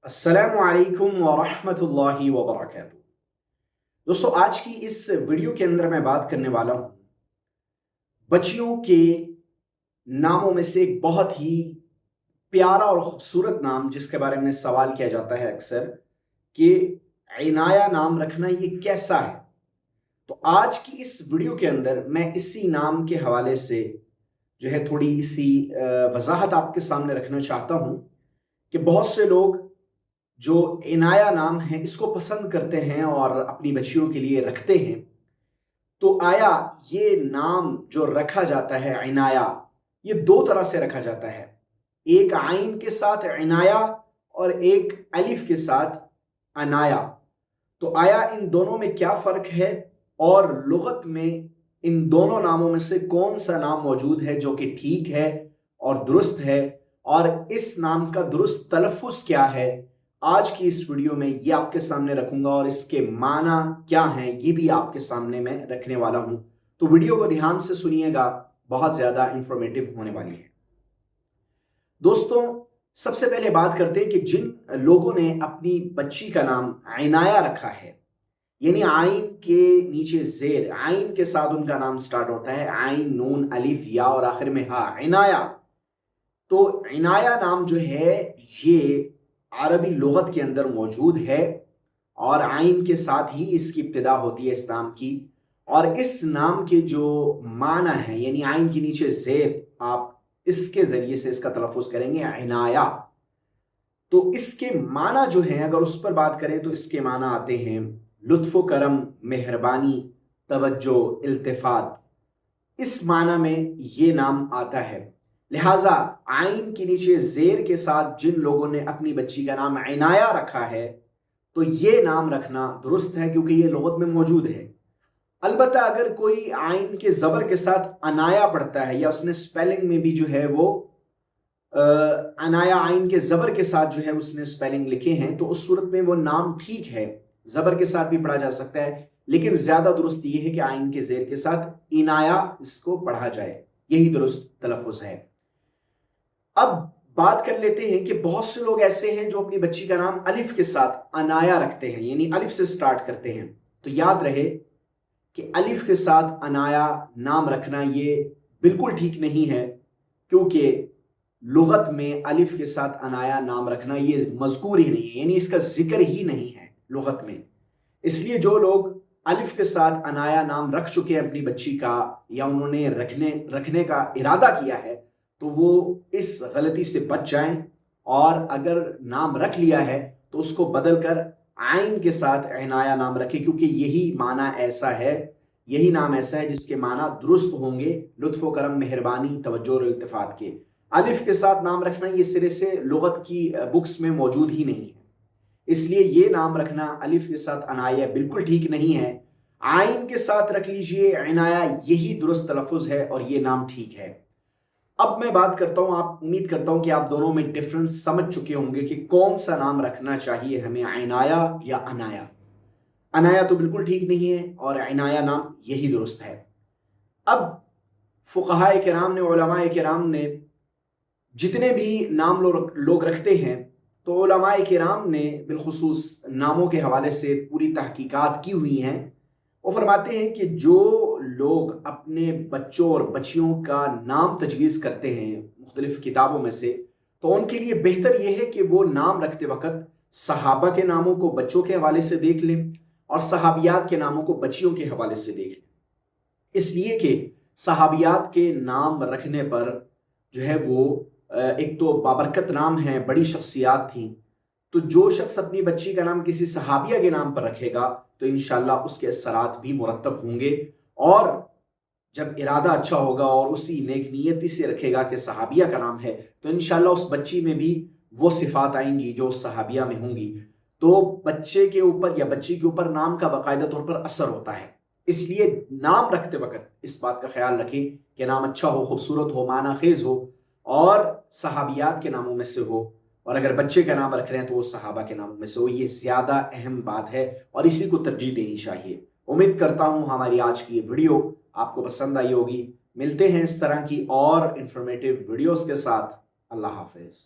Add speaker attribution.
Speaker 1: अस्सलामु अलैकुम वरहमतुल्लाहि वबरकातुहू। दोस्तों, आज की इस वीडियो के अंदर मैं बात करने वाला हूँ बच्चियों के नामों में से एक बहुत ही प्यारा और खूबसूरत नाम जिसके बारे में सवाल किया जाता है अक्सर कि इनाया नाम रखना ये कैसा है। तो आज की इस वीडियो के अंदर मैं इसी नाम के हवाले से जो है थोड़ी सी वजाहत आपके सामने रखना चाहता हूँ कि बहुत से लोग जो इनाया नाम है इसको पसंद करते हैं और अपनी बच्चियों के लिए रखते हैं। तो आया ये नाम जो रखा जाता है इनाया, ये दो तरह से रखा जाता है, एक आइन के साथ इनाया और एक अलिफ के साथ अनाया। तो आया इन दोनों में क्या फ़र्क है और लुगत में इन दोनों नामों में से कौन सा नाम मौजूद है जो कि ठीक है और दुरुस्त है, और इस नाम का दुरुस्त तलफ़ुज़ क्या है, आज की इस वीडियो में ये आपके सामने रखूंगा और इसके माना क्या हैं ये भी आपके सामने मैं रखने वाला हूं। तो वीडियो को ध्यान से सुनिएगा, बहुत ज्यादा इंफॉर्मेटिव होने वाली है। दोस्तों, सबसे पहले बात करते हैं कि जिन लोगों ने अपनी बच्ची का नाम इनाया रखा है, यानी आइन के नीचे जेर, आइन के साथ उनका नाम स्टार्ट होता है, आइन नून अलिफ या और आखिर में हा, इनाया। तो इनाया नाम जो है ये अरबी लुगत के अंदर मौजूद है और आइन के साथ ही इसकी इब्तिदा होती है इस नाम की। और इस नाम के जो माना है, यानी आइन के नीचे जेर, आप इसके जरिए से इसका तलफ़ुज़ करेंगे इनाया। तो इसके माना जो है अगर उस पर बात करें तो इसके माना आते हैं लुत्फ़ करम, मेहरबानी, तवज्जो, इल्तिफ़ात। इस माना में ये नाम आता है। लिहाजा आइन के नीचे जेर के साथ जिन लोगों ने अपनी बच्ची का नाम इनाया रखा है तो ये नाम रखना दुरुस्त है क्योंकि ये लुगत में मौजूद है। अलबत्ता अगर कोई आइन के ज़बर के साथ अनाया पढ़ता है या उसने स्पेलिंग में भी जो है वो अनाया आइन के ज़बर के साथ जो है उसने स्पेलिंग लिखे हैं, तो उस सूरत में वो नाम ठीक है, ज़बर के साथ भी पढ़ा जा सकता है, लेकिन ज़्यादा दुरुस्त ये है कि आइन के जेर के साथ इनाया इसको पढ़ा जाए, यही दुरुस्त तलफ़ुज़ है। अब बात कर लेते हैं कि बहुत से लोग ऐसे हैं जो अपनी बच्ची का नाम अलिफ के साथ अनाया रखते हैं, यानी अलिफ से स्टार्ट करते हैं। तो याद रहे कि अलिफ के साथ अनाया नाम रखना ये बिल्कुल ठीक नहीं है, क्योंकि लुगत में अलिफ के साथ अनाया नाम रखना ये मज़कूर ही नहीं है, यानी इसका जिक्र ही नहीं है लुगत में। इसलिए जो लोग अलिफ के साथ अनाया नाम रख चुके हैं अपनी बच्ची का, या उन्होंने रखने का इरादा किया है, तो वो इस गलती से बच जाएं और अगर नाम रख लिया है तो उसको बदल कर आइन के साथ इनाया नाम रखें, क्योंकि यही माना ऐसा है, यही नाम ऐसा है जिसके माना दुरुस्त होंगे लुत्फ़ करम, मेहरबानी, तवज्जो और इल्तिफ़ात के। अलिफ के साथ नाम रखना ये सिरे से लुगत की बुक्स में मौजूद ही नहीं है, इसलिए ये नाम रखना अलिफ के साथ अनाया बिल्कुल ठीक नहीं है। आइन के साथ रख लीजिए इनाया, यही दुरुस्त तलफ़ुज़ है और ये नाम ठीक है। अब मैं बात करता हूं, आप उम्मीद करता हूं कि आप दोनों में डिफरेंस समझ चुके होंगे कि कौन सा नाम रखना चाहिए हमें, इनाया या अनाया। अनाया तो बिल्कुल ठीक नहीं है और इनाया नाम यही दुरुस्त है। अब फुक़हाए किराम ने, उलमाए किराम ने जितने भी नाम लोग रखते हैं, तो उलमाए किराम ने बिलखुसूस नामों के हवाले से पूरी तहकीकात की हुई हैं। वो फरमाते हैं कि जो लोग अपने बच्चों और बच्चियों का नाम तजवीज़ करते हैं मुख्तलिफ़ किताबों में से, तो उनके लिए बेहतर यह है कि वो नाम रखते वक़्त सहाबा के नामों को बच्चों के हवाले से देख लें और सहाबियात के नामों को बच्चियों के हवाले से देख लें। इसलिए कि सहाबियात के नाम रखने पर जो है वो एक तो बाबरकत नाम है, बड़ी शख्सियात थी, तो जो शख्स अपनी बच्ची का नाम किसी सहाबिया के नाम पर रखेगा तो इंशाअल्लाह उसके असरात भी मुरत्तब होंगे, और जब इरादा अच्छा होगा और उसी नेक नियति से रखेगा कि सहाबिया का नाम है, तो इंशाअल्लाह उस बच्ची में भी वो सिफात आएंगी जो उस सहाबिया में होंगी। तो बच्चे के ऊपर या बच्ची के ऊपर नाम का बाकायदा तौर पर असर होता है। इसलिए नाम रखते वक्त इस बात का ख्याल रखें कि नाम अच्छा हो, खूबसूरत हो, माना खेज हो और सहाबियात के नामों में से हो, और अगर बच्चे का नाम रख रहे हैं तो वो सहाबा के नामों में से हो। ये ज़्यादा अहम बात है और इसी को तरजीह देनी चाहिए। उम्मीद करता हूँ हमारी आज की ये वीडियो आपको पसंद आई होगी। मिलते हैं इस तरह की और इंफॉर्मेटिव वीडियोस के साथ। अल्लाह हाफिज़।